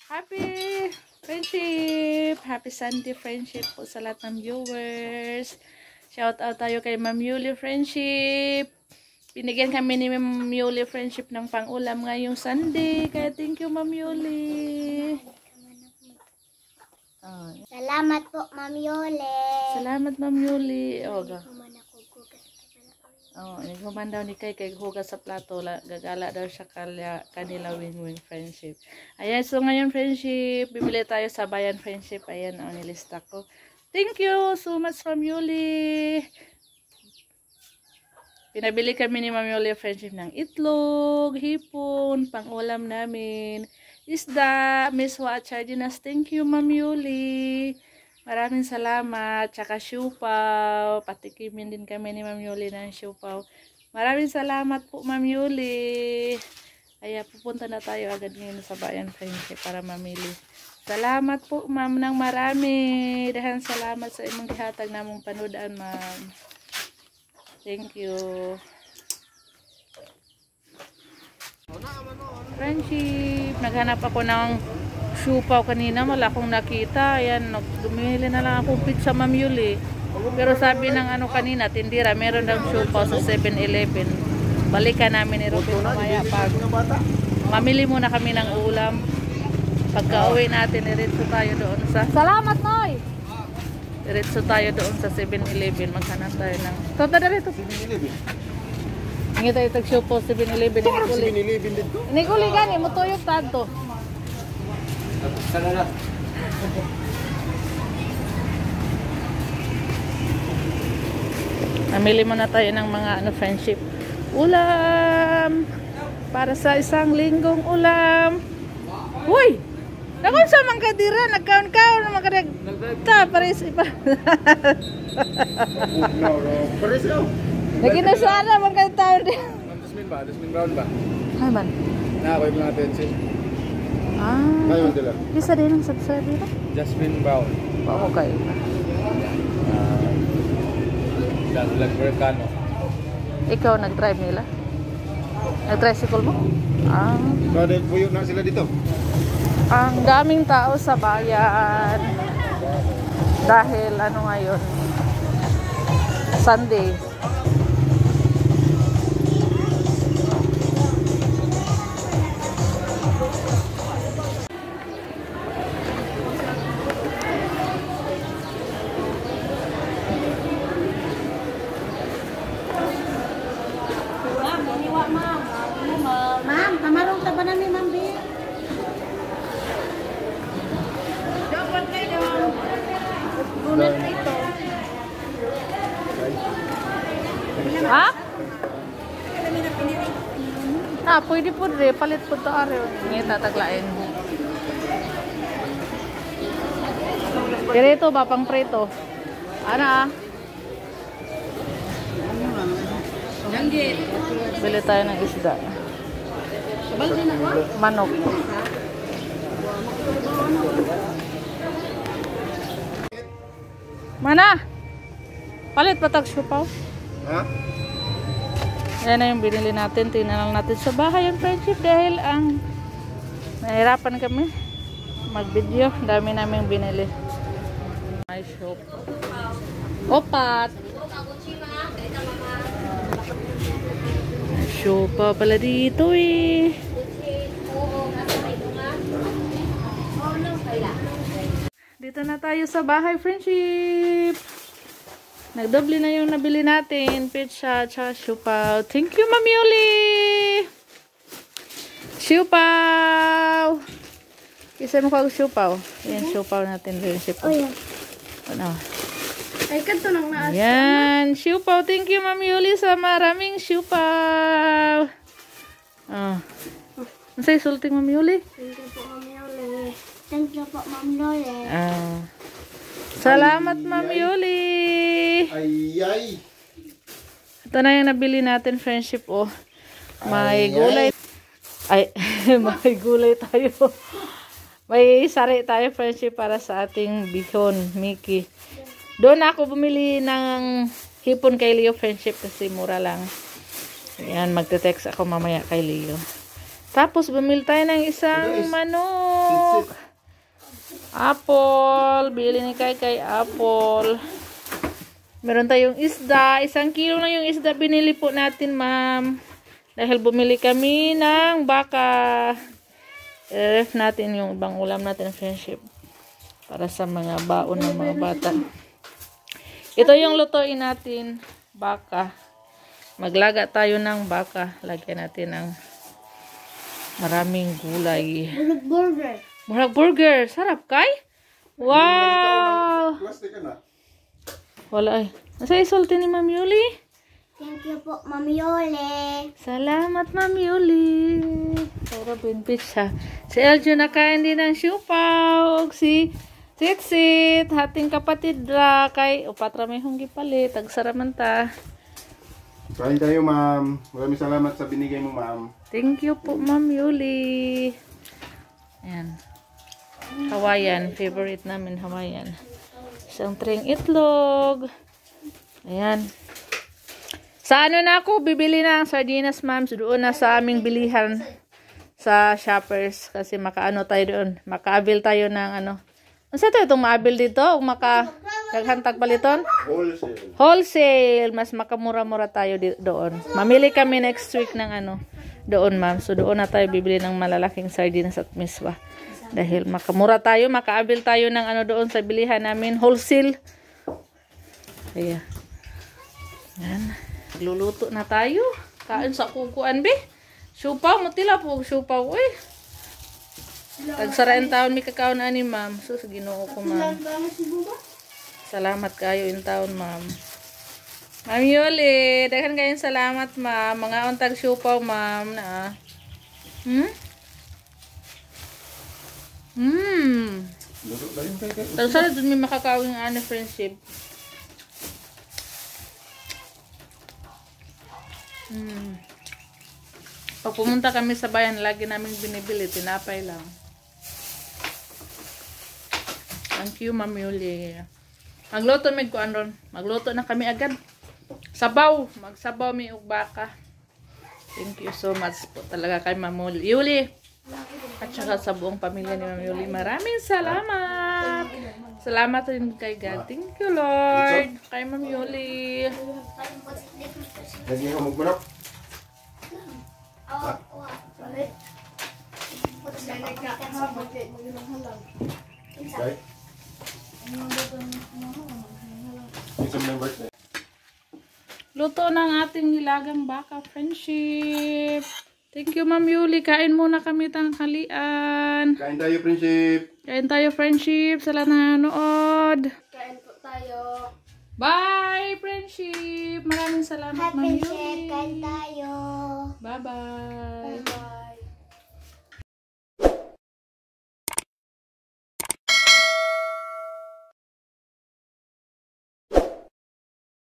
Happy friendship! Happy Sunday friendship po sa lahat ng viewers. Shout out tayo kay Ma'am Yuli Friendship. Binigyan kami ni Ma'am Yuli Friendship ng pang-ulam ngayong Sunday. Kaya thank you Ma'am Yuli. Salamat po, Ma'am Yuli. Salamat Ma'am Yuli. Naghuman daw ni kay hugas sa plato. Gagala daw siya kanila win-win friendship. Ayan, so ngayon friendship, bibili tayo sa Bayan Friendship. Ayan, nilista ko. Thank you so much Ma'am Yuli. Pinabili kami ni Ma'am Yuli Friendship ng itlog, hipon, pang-ulam namin, isda, miswa at sardinas. Thank you Ma'am Yuli. Maraming salamat. Tsaka siupaw. Patikimin din kami ni Ma'am Yuli ng siupaw. Maraming salamat po Ma'am Yuli. Kaya pupunta na tayo agad ngayon sa Bayan Friendship para mamili. Salamat po Ma'am ng marami. Dahan salamat sa imong gihatag namong panudaan Ma'am. Thank you. Friendship. Naghanap ako ng siupaw kanina, wala akong nakita. Ayan, dumili na lang akong pizza Ma'am Yuli. Pero sabi ng kanina, tindira, meron daw siupaw sa 7-Eleven. Balikan namin ni Robin mamaya pag mamili muna kami ng ulam. Pagka uwi natin, diretso tayo doon sa... Salamat, Noy! Diretso tayo doon sa 7-Eleven. Maghanap tayo ng... Toto na rito. 7-Eleven? Hindi tayo tag-siupaw 7-Eleven. Ini kuli gani, mutuyok tanto. Sana na. Namili muna tayo ng mga friendship. Ulam! Para sa isang linggong ulam. Uy! Nakon sa mga kadira, nagkaon-kaon naman karag. Ta, pares ipa. Pares ka. Naginasara mga tao din. Jasmine ba? Jasmine Brown ba? Ay man. Nakakoy mo natin si. Kayo dila. Bisa din ang subscribe dito? Jasmine Brown. Okay. Vlog Americano. Ikaw nag-drive nila? Nag-tricycle mo? Dahil puyo na sila dito. Ang daming tao sa bayan. Dahil ngayon? Sunday. Ma'am, kamarong taba na ni Ma'am Bill. Gunat ito. Ha? Pwede po rin. Palit po ito ari. Ngayon tataglain. Direto ba pang preto? Bili tayo ng isda. Manok. Mana? Palit pa tag-siupaw? Ha? Yan na yung binili natin. Tingnan lang natin sa bahay yung friendship dahil nahirapan kami mag-video. Dami namin binili. May shop. Opat. Siupaw pala dito eh. Dito na tayo sa bahay friendship. Nagdoble na yung nabili natin. Pizza, tsaka siupaw. Thank you, Ma'am Yuli. Siupaw. Isa mo kag siupaw. Yan, siupaw natin. Oh, yan. Ano? Ay, kanto nang naas. Yan, siupaw. Thank you, Ma'am Yuli, sa maraming siupaw. Ano sa'yo sulting, Ma'am Yuli? Thank you po, Ma'am Yuli. Thank you po, Ma'am Yuli. Salamat, Ma'am Yuli. Ay. Ito na yung nabili natin, friendship. May gulay. Ay, may gulay tayo. May sari tayo, friendship, para sa ating bihon, Mickey. Doon ako bumili ng hipon kay Leo, friendship, kasi mura lang. Ayan, magte-text ako mamaya kay Leo. Tapos, bumili tayo ng isang manok. Apple. Bili ni Kay apple. Meron tayong isda. 1 kilo na yung isda binili po natin, ma'am. Dahil bumili kami ng baka. I-ref natin yung ibang ulam natin, friendship. Para sa mga baon ng mga bata. Ito yung lutuin natin. Baka. Maglaga tayo ng baka. Lagyan natin ng maraming gulay. Burger. Murag burger. Sarap, Kay? Wow! Plastic ka na. Wala ay. Nasa isulti ni Ma'am Yuli? Thank you po, Ma'am Yoli. Salamat, Ma'am Yuli. Para pinpits ha. Si Eljo nakain din ng siupaw. Si Sit-sit. Hating kapatid ra. Kay upatra may hong gipalit. Tagsaraman ta. Kain tayo, ma'am. Maraming salamat sa binigay mo, ma'am. Thank you po, Ma'am Yuli. Ayan. Hawaiian. Favorite namin, Hawaiian. Isang tring itlog. Ayan. Sa ano na ako, bibili na ang sardinas, ma'am. So, doon na sa aming bilihan sa Shoppers. Kasi makaano tayo doon. Makaabil tayo ng ano. Ano sa ito? Itong maabil dito? O makahantag paliton? Wholesale. Wholesale. Mas makamura-mura tayo doon. Mamili kami next week ng ano. Doon, ma'am. So, doon na tayo bibili ng malalaking sardinas at miswa. Dahil makamura tayo, makaabil tayo ng ano doon sa bilihan namin. Wholesale. Kaya. Yan. Luluto na tayo. Kain sa kukuan, be. Siupaw, matila po. Siupaw, uy. Tagsarain taon may kakaon ani, ma'am. Sus, ginoo ko, ma'am. Salamat kayo in taon, ma'am. Ma'am Yuli, daghan kayong salamat, ma'am. Mga untag siupaw, ma'am. Na. Tagsara dun may makakawing ano, friendship. Pag pumunta kami sa bayan, lagi namin binibili, tinapay lang. Thank you, Ma'am Yuli. Magluto mig ko anon. Magluto na kami agad. Sabaw, magsabaw mi og baka. Thank you so much po talaga kay Ma'am Yuli. At saka sa buong pamilya ni Ma'am Yuli. Maraming salamat. Salamat rin kay God. Thank you, Lord. Kay Ma'am Yuli. Lagi ka magmanok. Okay. Isang ng birthday. Luto ng ating nilagang baka, friendship. Thank you, Ma'am Yuli. Kain muna kami tanghalian. Kain tayo, friendship. Kain tayo, friendship. Sa lahat na nanood. Kain po tayo. Bye, friendship. Maraming salamat, Ma'am Yuli. Kain tayo. Bye-bye.